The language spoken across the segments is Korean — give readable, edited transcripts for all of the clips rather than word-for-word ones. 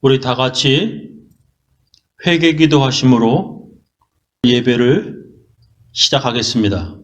우리 다 같이 회개 기도하심으로 예배를 시작하겠습니다.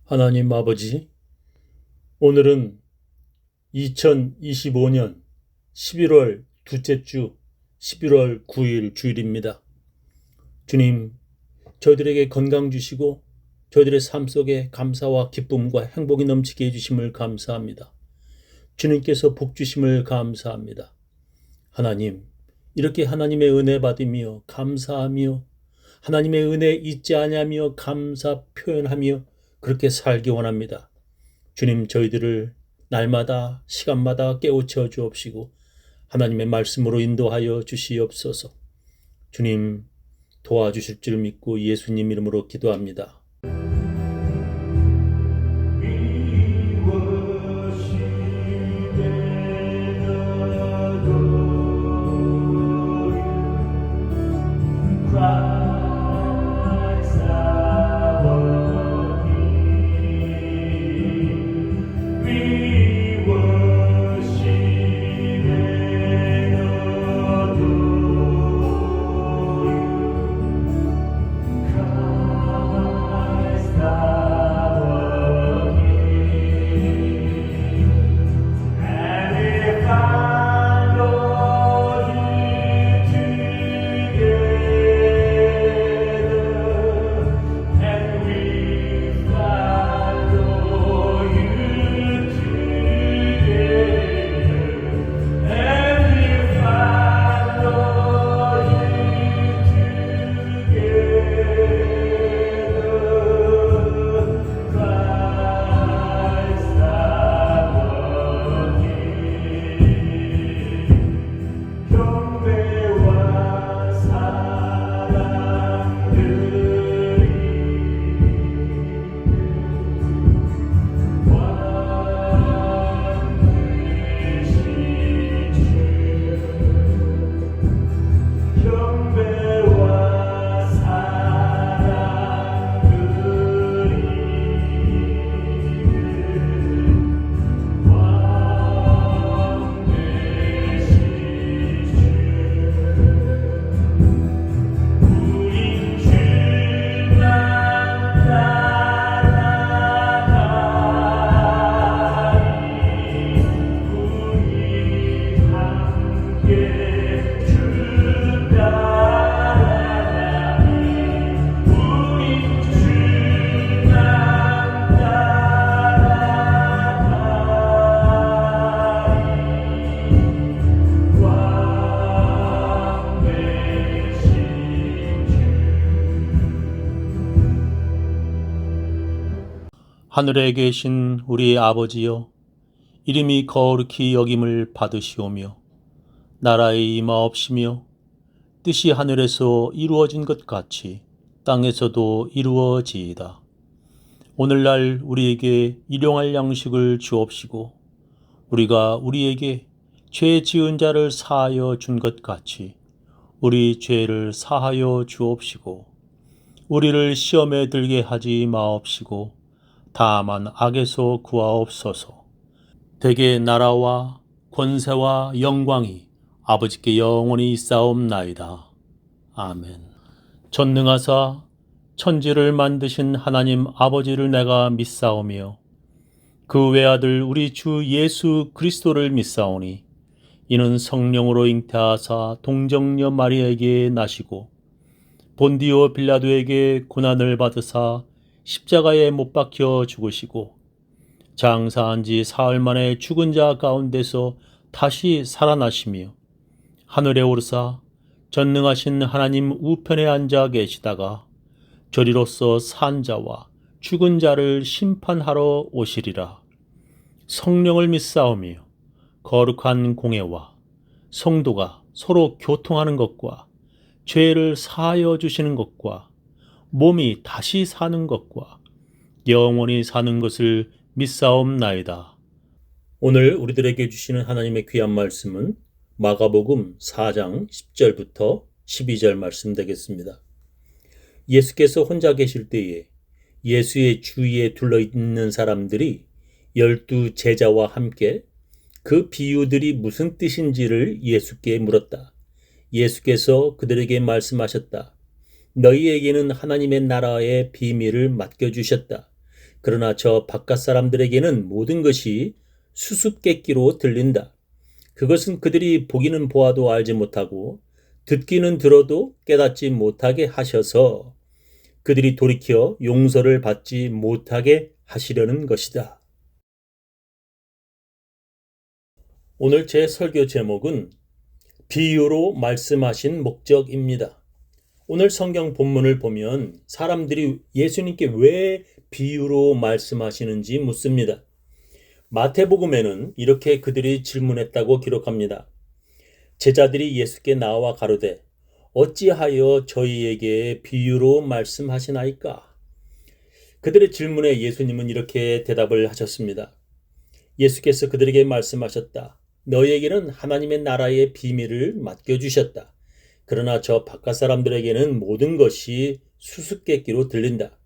하나님 아버지, 오늘은 2025년 11월 둘째 주 11월 9일 주일입니다. 주님, 저희들에게 건강 주시고 저희들의 삶 속에 감사와 기쁨과 행복이 넘치게 해주심을 감사합니다. 주님께서 복 주심을 감사합니다. 하나님, 이렇게 하나님의 은혜 받으며 감사하며 하나님의 은혜 잊지 아니하며 감사 표현하며 그렇게 살기 원합니다. 주님, 저희들을 날마다 시간마다 깨우쳐 주옵시고 하나님의 말씀으로 인도하여 주시옵소서. 주님, 도와주실 줄 믿고 예수님 이름으로 기도합니다. 하늘에 계신 우리 아버지여, 이름이 거룩히 여김을 받으시오며 나라의 임하옵시며 뜻이 하늘에서 이루어진 것 같이 땅에서도 이루어지이다. 오늘날 우리에게 일용할 양식을 주옵시고 우리가 우리에게 죄 지은 자를 사하여 준 것 같이 우리 죄를 사하여 주옵시고 우리를 시험에 들게 하지 마옵시고 다만 악에서 구하옵소서. 대개 나라와 권세와 영광이 아버지께 영원히 있사옵나이다. 아멘. 전능하사 천지를 만드신 하나님 아버지를 내가 믿사오며 그 외아들 우리 주 예수 그리스도를 믿사오니 이는 성령으로 잉태하사 동정녀 마리아에게 나시고 본디오 빌라도에게 고난을 받으사 십자가에 못 박혀 죽으시고 장사한 지 사흘 만에 죽은 자 가운데서 다시 살아나시며 하늘에 오르사 전능하신 하나님 우편에 앉아 계시다가 저리로서 산 자와 죽은 자를 심판하러 오시리라. 성령을 믿사오며 거룩한 공회와 성도가 서로 교통하는 것과 죄를 사하여 주시는 것과 몸이 다시 사는 것과 영원히 사는 것을 믿사옵나이다. 오늘 우리들에게 주시는 하나님의 귀한 말씀은 마가복음 4장 10절부터 12절 말씀 되겠습니다. 예수께서 혼자 계실 때에 예수의 주위에 둘러있는 사람들이 12 제자와 함께 그 비유들이 무슨 뜻인지를 예수께 물었다. 예수께서 그들에게 말씀하셨다. 너희에게는 하나님의 나라의 비밀을 맡겨주셨다. 그러나 저 바깥 사람들에게는 모든 것이 수수께끼로 들린다. 그것은 그들이 보기는 보아도 알지 못하고 듣기는 들어도 깨닫지 못하게 하셔서 그들이 돌이켜 용서를 받지 못하게 하시려는 것이다. 오늘 제 설교 제목은 비유로 말씀하신 목적입니다. 오늘 성경 본문을 보면 사람들이 예수님께 왜 비유로 말씀하시는지 묻습니다. 마태복음에는 이렇게 그들이 질문했다고 기록합니다. 제자들이 예수께 나와 가로되 어찌하여 저희에게 비유로 말씀하시나이까? 그들의 질문에 예수님은 이렇게 대답을 하셨습니다. 예수께서 그들에게 말씀하셨다. 너희에게는 하나님의 나라의 비밀을 맡겨주셨다. 그러나 저 바깥 사람들에게는 모든 것이 수수께끼로 들린다.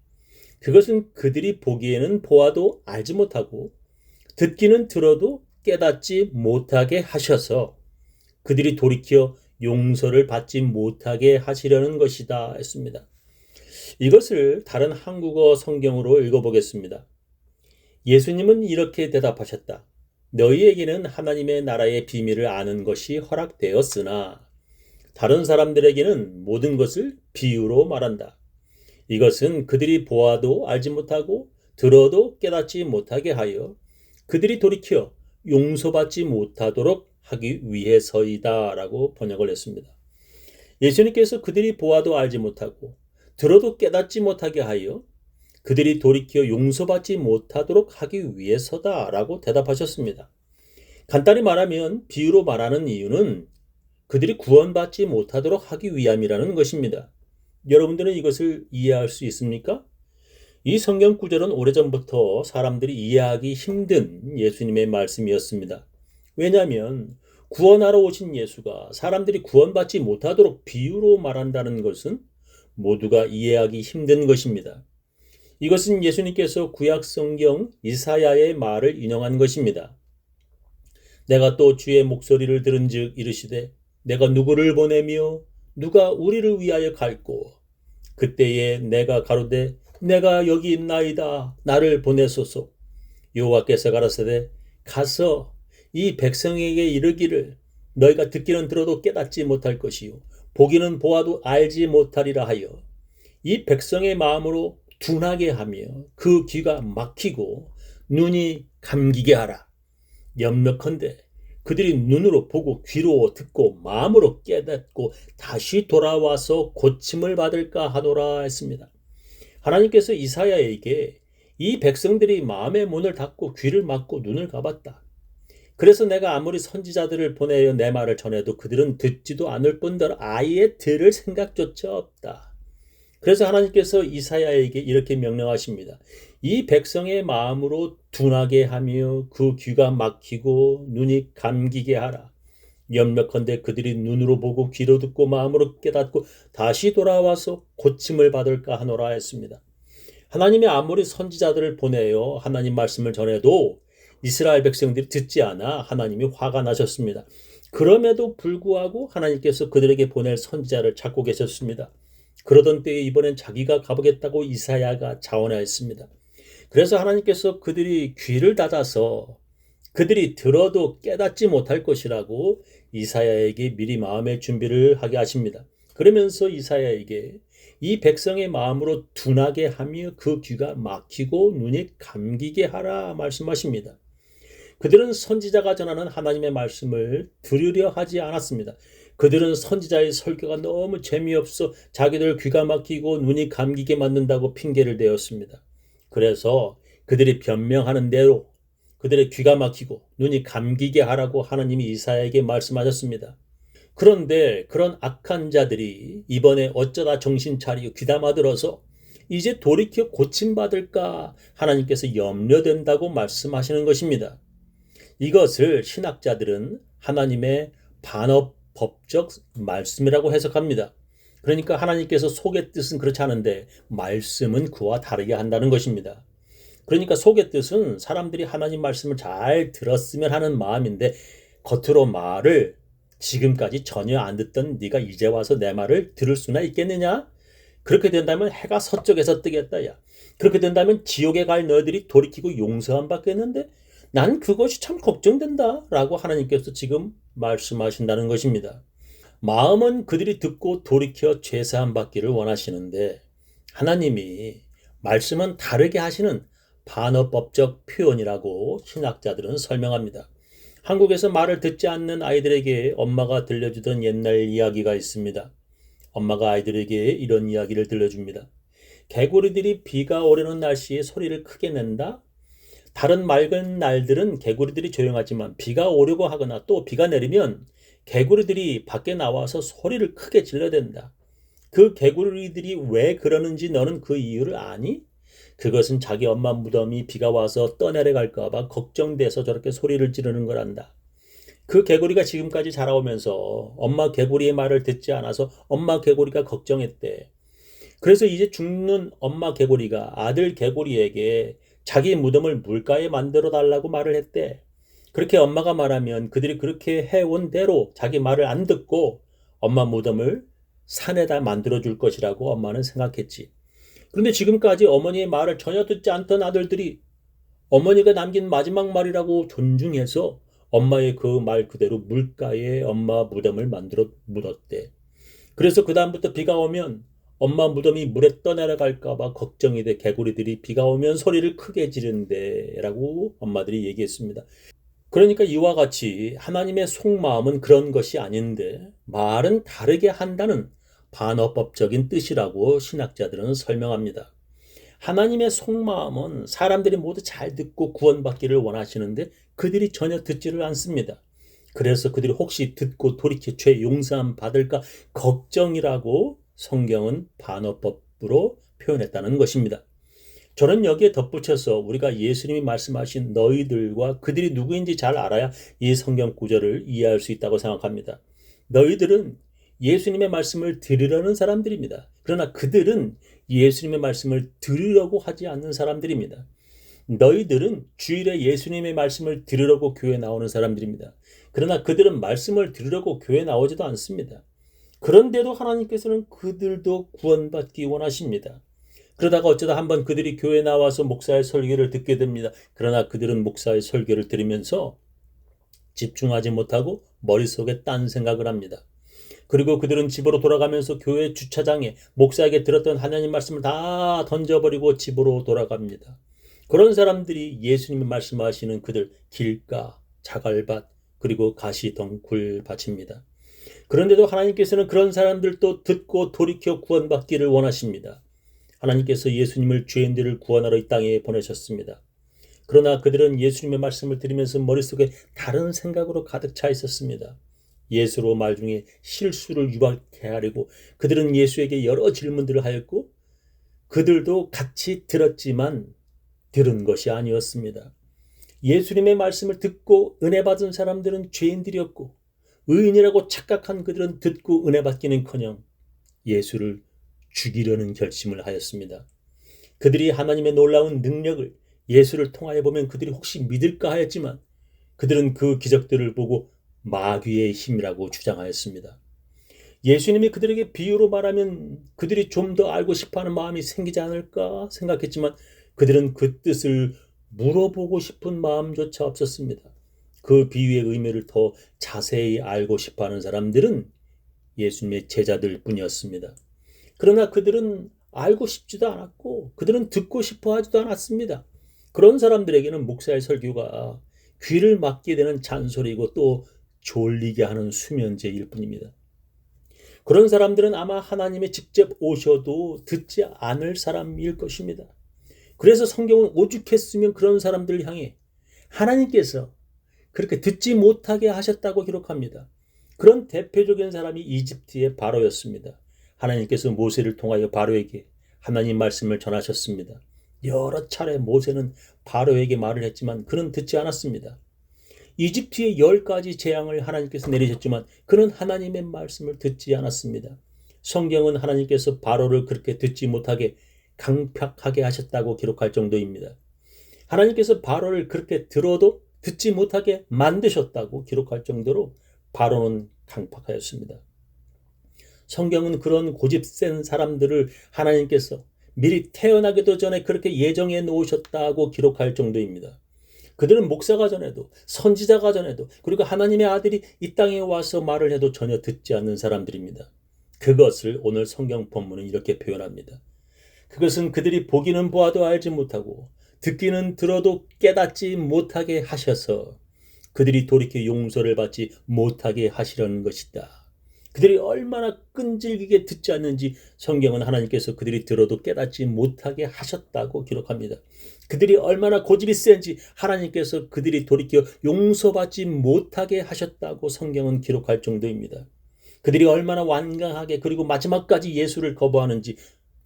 그것은 그들이 보기에는 보아도 알지 못하고 듣기는 들어도 깨닫지 못하게 하셔서 그들이 돌이켜 용서를 받지 못하게 하시려는 것이다 했습니다. 이것을 다른 한국어 성경으로 읽어보겠습니다. 예수님은 이렇게 대답하셨다. 너희에게는 하나님의 나라의 비밀을 아는 것이 허락되었으나 다른 사람들에게는 모든 것을 비유로 말한다. 이것은 그들이 보아도 알지 못하고 들어도 깨닫지 못하게 하여 그들이 돌이켜 용서받지 못하도록 하기 위해서이다 라고 번역을 했습니다. 예수님께서 그들이 보아도 알지 못하고 들어도 깨닫지 못하게 하여 그들이 돌이켜 용서받지 못하도록 하기 위해서다 라고 대답하셨습니다. 간단히 말하면 비유로 말하는 이유는 그들이 구원받지 못하도록 하기 위함이라는 것입니다. 여러분들은 이것을 이해할 수 있습니까? 이 성경 구절은 오래전부터 사람들이 이해하기 힘든 예수님의 말씀이었습니다. 왜냐하면 구원하러 오신 예수가 사람들이 구원받지 못하도록 비유로 말한다는 것은 모두가 이해하기 힘든 것입니다. 이것은 예수님께서 구약 성경 이사야의 말을 인용한 것입니다. 내가 또 주의 목소리를 들은즉 이르시되 내가 누구를 보내며 누가 우리를 위하여 갈꼬 그때에 내가 가로되 내가 여기 있나이다 나를 보내소서. 여호와께서 가라사대 가서 이 백성에게 이르기를 너희가 듣기는 들어도 깨닫지 못할 것이요 보기는 보아도 알지 못하리라 하여 이 백성의 마음으로 둔하게 하며 그 귀가 막히고 눈이 감기게 하라. 염려컨대 그들이 눈으로 보고 귀로 듣고 마음으로 깨닫고 다시 돌아와서 고침을 받을까 하노라 했습니다. 하나님께서 이사야에게 이 백성들이 마음의 문을 닫고 귀를 막고 눈을 감았다. 그래서 내가 아무리 선지자들을 보내어 내 말을 전해도 그들은 듣지도 않을 뿐더러 아예 들을 생각조차 없다. 그래서 하나님께서 이사야에게 이렇게 명령하십니다. 이 백성의 마음으로 둔하게 하며 그 귀가 막히고 눈이 감기게 하라. 염려컨대 그들이 눈으로 보고 귀로 듣고 마음으로 깨닫고 다시 돌아와서 고침을 받을까 하노라 했습니다. 하나님이 아무리 선지자들을 보내어 하나님 말씀을 전해도 이스라엘 백성들이 듣지 않아 하나님이 화가 나셨습니다. 그럼에도 불구하고 하나님께서 그들에게 보낼 선지자를 찾고 계셨습니다. 그러던 때에 이번엔 자기가 가보겠다고 이사야가 자원하였습니다. 그래서 하나님께서 그들이 귀를 닫아서 그들이 들어도 깨닫지 못할 것이라고 이사야에게 미리 마음의 준비를 하게 하십니다. 그러면서 이사야에게 이 백성의 마음으로 둔하게 하며 그 귀가 막히고 눈이 감기게 하라 말씀하십니다. 그들은 선지자가 전하는 하나님의 말씀을 들으려 하지 않았습니다. 그들은 선지자의 설교가 너무 재미없어 자기들 귀가 막히고 눈이 감기게 만든다고 핑계를 대었습니다. 그래서 그들이 변명하는 대로 그들의 귀가 막히고 눈이 감기게 하라고 하나님이 이사야에게 말씀하셨습니다. 그런데 그런 악한 자들이 이번에 어쩌다 정신 차리고 귀담아 들어서 이제 돌이켜 고침받을까 하나님께서 염려된다고 말씀하시는 것입니다. 이것을 신학자들은 하나님의 반어법적 말씀이라고 해석합니다. 그러니까 하나님께서 속의 뜻은 그렇지 않은데 말씀은 그와 다르게 한다는 것입니다. 그러니까 속의 뜻은 사람들이 하나님 말씀을 잘 들었으면 하는 마음인데 겉으로 말을 지금까지 전혀 안 듣던 네가 이제 와서 내 말을 들을 수나 있겠느냐? 그렇게 된다면 해가 서쪽에서 뜨겠다. 야. 그렇게 된다면 지옥에 갈 너희들이 돌이키고 용서함 받겠는데 난 그것이 참 걱정된다 라고 하나님께서 지금 말씀하신다는 것입니다. 마음은 그들이 듣고 돌이켜 죄사함 받기를 원하시는데 하나님이 말씀은 다르게 하시는 반어법적 표현이라고 신학자들은 설명합니다. 한국에서 말을 듣지 않는 아이들에게 엄마가 들려주던 옛날 이야기가 있습니다. 엄마가 아이들에게 이런 이야기를 들려줍니다. 개구리들이 비가 오려는 날씨에 소리를 크게 낸다? 다른 맑은 날들은 개구리들이 조용하지만 비가 오려고 하거나 또 비가 내리면 개구리들이 밖에 나와서 소리를 크게 질러댄다. 그 개구리들이 왜 그러는지 너는 그 이유를 아니? 그것은 자기 엄마 무덤이 비가 와서 떠내려갈까 봐 걱정돼서 저렇게 소리를 지르는 거란다. 그 개구리가 지금까지 자라오면서 엄마 개구리의 말을 듣지 않아서 엄마 개구리가 걱정했대. 그래서 이제 죽는 엄마 개구리가 아들 개구리에게 자기 무덤을 물가에 만들어 달라고 말을 했대. 그렇게 엄마가 말하면 그들이 그렇게 해온 대로 자기 말을 안 듣고 엄마 무덤을 산에다 만들어 줄 것이라고 엄마는 생각했지. 그런데 지금까지 어머니의 말을 전혀 듣지 않던 아들들이 어머니가 남긴 마지막 말이라고 존중해서 엄마의 그 말 그대로 물가에 엄마 무덤을 만들어 묻었대. 그래서 그다음부터 비가 오면 엄마 무덤이 물에 떠내려갈까 봐 걱정이 돼 개구리들이 비가 오면 소리를 크게 지른대 라고 엄마들이 얘기했습니다. 그러니까 이와 같이 하나님의 속마음은 그런 것이 아닌데 말은 다르게 한다는 반어법적인 뜻이라고 신학자들은 설명합니다. 하나님의 속마음은 사람들이 모두 잘 듣고 구원받기를 원하시는데 그들이 전혀 듣지를 않습니다. 그래서 그들이 혹시 듣고 돌이켜 죄 용서함 받을까 걱정이라고 성경은 반어법으로 표현했다는 것입니다. 저는 여기에 덧붙여서 우리가 예수님이 말씀하신 너희들과 그들이 누구인지 잘 알아야 이 성경 구절을 이해할 수 있다고 생각합니다. 너희들은 예수님의 말씀을 들으려는 사람들입니다. 그러나 그들은 예수님의 말씀을 들으려고 하지 않는 사람들입니다. 너희들은 주일에 예수님의 말씀을 들으려고 교회 나오는 사람들입니다. 그러나 그들은 말씀을 들으려고 교회 나오지도 않습니다. 그런데도 하나님께서는 그들도 구원받기 원하십니다. 그러다가 어쩌다 한번 그들이 교회에 나와서 목사의 설교를 듣게 됩니다. 그러나 그들은 목사의 설교를 들으면서 집중하지 못하고 머릿속에 딴 생각을 합니다. 그리고 그들은 집으로 돌아가면서 교회 주차장에 목사에게 들었던 하나님 말씀을 다 던져버리고 집으로 돌아갑니다. 그런 사람들이 예수님이 말씀하시는 그들 길가, 자갈밭, 그리고 가시덩굴 밭입니다. 그런데도 하나님께서는 그런 사람들도 듣고 돌이켜 구원받기를 원하십니다. 하나님께서 예수님을 죄인들을 구원하러 이 땅에 보내셨습니다. 그러나 그들은 예수님의 말씀을 들으면서 머릿속에 다른 생각으로 가득 차 있었습니다. 예수로 말 중에 실수를 유발케 하려고 그들은 예수에게 여러 질문들을 하였고 그들도 같이 들었지만 들은 것이 아니었습니다. 예수님의 말씀을 듣고 은혜 받은 사람들은 죄인들이었고 의인이라고 착각한 그들은 듣고 은혜 받기는커녕 예수를 죽이려는 결심을 하였습니다. 그들이 하나님의 놀라운 능력을 예수를 통하여 보면 그들이 혹시 믿을까 하였지만 그들은 그 기적들을 보고 마귀의 힘이라고 주장하였습니다. 예수님이 그들에게 비유로 말하면 그들이 좀 더 알고 싶어하는 마음이 생기지 않을까 생각했지만 그들은 그 뜻을 물어보고 싶은 마음조차 없었습니다. 그 비유의 의미를 더 자세히 알고 싶어하는 사람들은 예수님의 제자들 뿐이었습니다. 그러나 그들은 알고 싶지도 않았고 그들은 듣고 싶어 하지도 않았습니다. 그런 사람들에게는 목사의 설교가 귀를 막게 되는 잔소리이고 또 졸리게 하는 수면제일 뿐입니다. 그런 사람들은 아마 하나님이 직접 오셔도 듣지 않을 사람일 것입니다. 그래서 성경은 오죽했으면 그런 사람들을 향해 하나님께서 그렇게 듣지 못하게 하셨다고 기록합니다. 그런 대표적인 사람이 이집트의 바로였습니다. 하나님께서 모세를 통하여 바로에게 하나님 말씀을 전하셨습니다. 여러 차례 모세는 바로에게 말을 했지만 그는 듣지 않았습니다. 이집트의 10가지 재앙을 하나님께서 내리셨지만 그는 하나님의 말씀을 듣지 않았습니다. 성경은 하나님께서 바로를 그렇게 듣지 못하게 강팍하게 하셨다고 기록할 정도입니다. 하나님께서 바로를 그렇게 들어도 듣지 못하게 만드셨다고 기록할 정도로 바로는 강팍하였습니다. 성경은 그런 고집센 사람들을 하나님께서 미리 태어나기도 전에 그렇게 예정해 놓으셨다고 기록할 정도입니다. 그들은 목사가 전에도 선지자가 전에도 그리고 하나님의 아들이 이 땅에 와서 말을 해도 전혀 듣지 않는 사람들입니다. 그것을 오늘 성경 본문은 이렇게 표현합니다. 그것은 그들이 보기는 보아도 알지 못하고 듣기는 들어도 깨닫지 못하게 하셔서 그들이 돌이켜 용서를 받지 못하게 하시려는 것이다. 그들이 얼마나 끈질기게 듣지 않는지 성경은 하나님께서 그들이 들어도 깨닫지 못하게 하셨다고 기록합니다. 그들이 얼마나 고집이 센지 하나님께서 그들이 돌이켜 용서받지 못하게 하셨다고 성경은 기록할 정도입니다. 그들이 얼마나 완강하게 그리고 마지막까지 예수를 거부하는지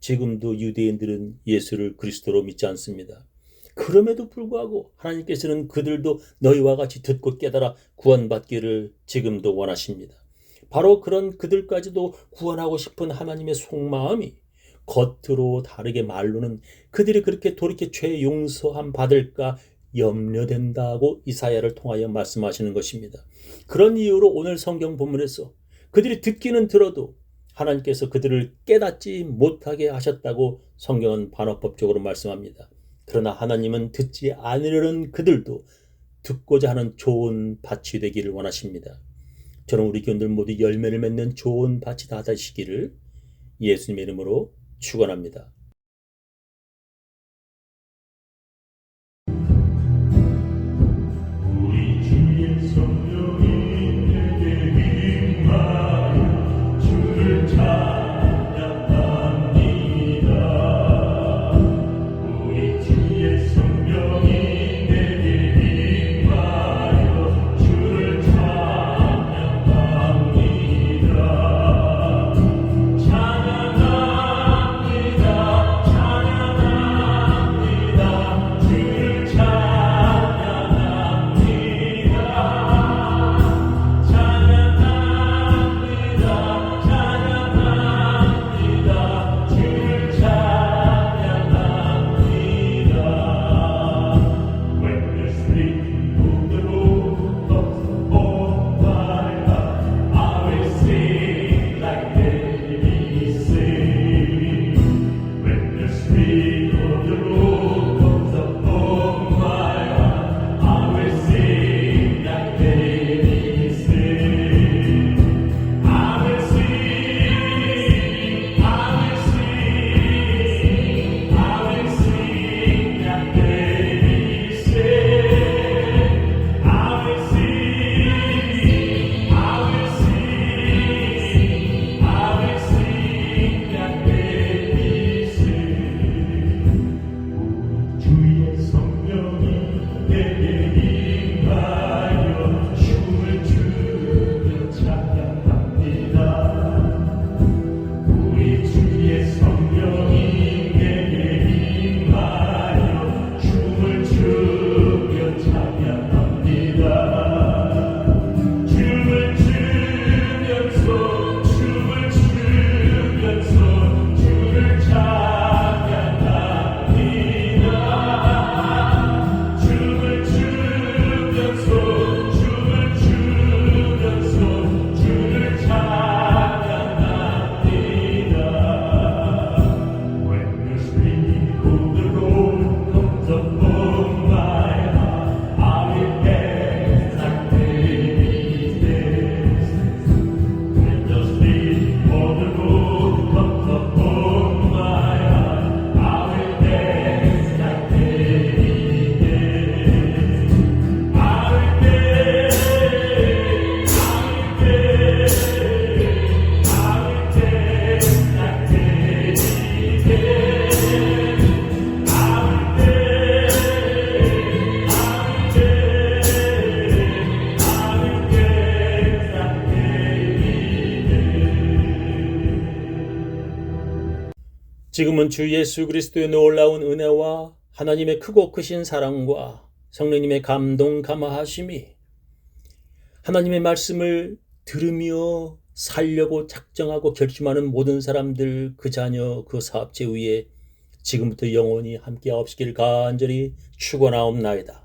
지금도 유대인들은 예수를 그리스도로 믿지 않습니다. 그럼에도 불구하고 하나님께서는 그들도 너희와 같이 듣고 깨달아 구원받기를 지금도 원하십니다. 바로 그런 그들까지도 구원하고 싶은 하나님의 속마음이 겉으로 다르게 말로는 그들이 그렇게 돌이켜 죄 용서함 받을까 염려된다고 이사야를 통하여 말씀하시는 것입니다. 그런 이유로 오늘 성경 본문에서 그들이 듣기는 들어도 하나님께서 그들을 깨닫지 못하게 하셨다고 성경은 반어법적으로 말씀합니다. 그러나 하나님은 듣지 않으려는 그들도 듣고자 하는 좋은 밭이 되기를 원하십니다. 저는 우리 교인들 모두 열매를 맺는 좋은 밭이 다 되시기를 예수님의 이름으로 축원합니다. 우리 주의 성령이 내게 임하여 주를 찬양합니다. 우리 주의 성령이 내게 임하여 주를 찬양합니다. 지금은 주 예수 그리스도의 놀라운 은혜와 하나님의 크고 크신 사랑과 성령님의 감동 감화하심이 하나님의 말씀을 들으며 살려고 작정하고 결심하는 모든 사람들, 그 자녀, 그 사업체 위에 지금부터 영원히 함께하옵시길 간절히 축원하옵나이다.